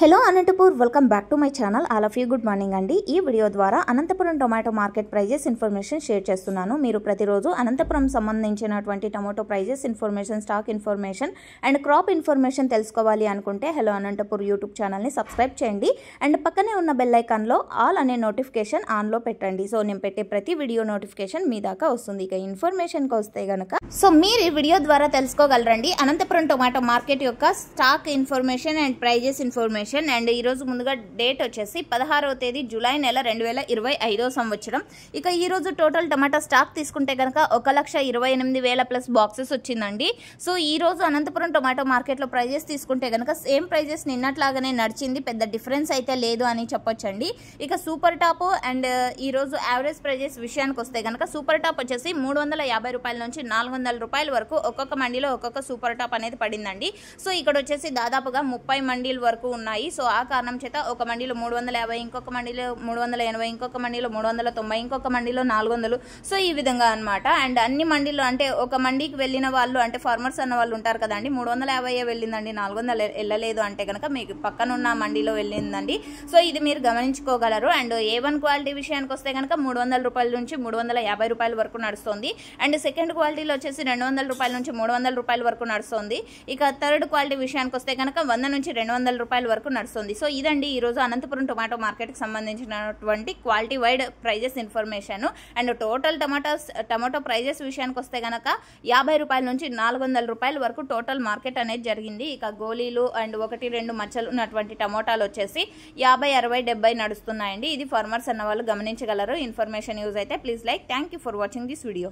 Hello Anantapur welcome back to my channel all of you good morning అండి। ఈ video ద్వారా Anantapuram tomato market prices information share చేస్తున్నాను। మీరు ప్రతిరోజు అనంతపురం సంబంధించినటువంటి tomato prices information, stock information and crop information తెలుసుకోవాలి అనుకుంటే హలో అనంతపూర్ యూట్యూబ్ ఛానల్ని సబ్స్క్రైబ్ చేయండి అండ్ పక్కనే ఉన్న బెల్ ఐకాన్లో ఆల్ అనే నోటిఫికేషన్ ఆన్లో పెట్టండి। సో నేను పెట్టే ప్రతి వీడియో నోటిఫికేషన్ మీ దాకా వస్తుంది। ఇక ఇన్ఫర్మేషన్కి వస్తే కనుక మీరు ఈ వీడియో ద్వారా తెలుసుకోగలరండి అనంతపురం టొమాటో మార్కెట్ యొక్క stock information and prices information. And ఈ రోజు ముందుగా డేట్ వచ్చేసి 16వ తేదీ జూలై నెల 2025వ సంవత్సరం। ఇక ఈ రోజు టోటల్ టమాటా స్టాక్ తీసుకుంటే కనుక 1,28,000 ప్లస్ బాక్సెస్ వచ్చిందండి। సో ఈ రోజు అనంతపురం టొమాటో మార్కెట్లో ప్రైజెస్ తీసుకుంటే కనుక సేమ్ ప్రైజెస్ నిన్నట్లాగానే నడిచింది, పెద్ద డిఫరెన్స్ అయితే లేదు అని చెప్పొచ్చండి। ఇక సూపర్ టాప్ అండ్ ఈ రోజు యావరేజ్ ప్రైజెస్ విషయానికి వస్తే కనుక సూపర్ టాప్ వచ్చేసి 350 రూపాయల నుంచి 400 రూపాయల వరకు ఒక్కొక్క మండీలో ఒక్కొక్క సూపర్ టాప్ అనేది పడిందండి। సో ఇక్కడ వచ్చేసి దాదాపుగా 30 మండీల వరకు ఉన్నాయి। సో ఆ కారణం చేత ఒక మండీలో 350, ఇంకొక మండీలో 380, ఇంకొక మండీలో 390, ఇంకొక మండీలో 400। సో ఈ విధంగా అన్నమాట। అండ్ అన్ని మండీలో అంటే ఒక మండీకి వెళ్ళిన వాళ్ళు అంటే ఫార్మర్స్ అన్న వాళ్ళు ఉంటారు కదండి, 350 వెళ్ళిందండి, 400 వెళ్ళలేదు అంటే కనుక మీకు పక్కనున్న మండీలో వెళ్ళిందండి। సో ఇది మీరు గమనించుకోగలరు। అండ్ A1 క్వాలిటీ విషయానికి వస్తే కనుక 300 రూపాయల నుంచి 350 రూపాయల వరకు నడుస్తుంది। అండ్ సెకండ్ క్వాలిటీలో వచ్చేసి 200 రూపాయల నుంచి 300 రూపాయల వరకు నడుస్తుంది। ఇక థర్డ్ క్వాలిటీ విషయానికి వస్తే కనుక 100 నుంచి 200 రూపాయల వరకు నడుస్తుంది। సో ఇదండి ఈరోజు అనంతపురం టొమాటో మార్కెట్కి సంబంధించినటువంటి quality wide prices information. And total tomato prices విషయానికి వస్తే కనుక 50 రూపాయల నుంచి 400 రూపాయల వరకు టోటల్ మార్కెట్ అనేది జరిగింది। ఇక గోళీలు అండ్ 1-2 మచ్చలు ఉన్నటువంటి టమోటాలు వచ్చేసి 50, 60, 70 నడుస్తున్నాయండి। ఇది ఫార్మర్స్ అన్న వాళ్ళు గమనించగలరు। ఇన్ఫర్మేషన్ యూజ్ అయితే please like, thank you for watching this video.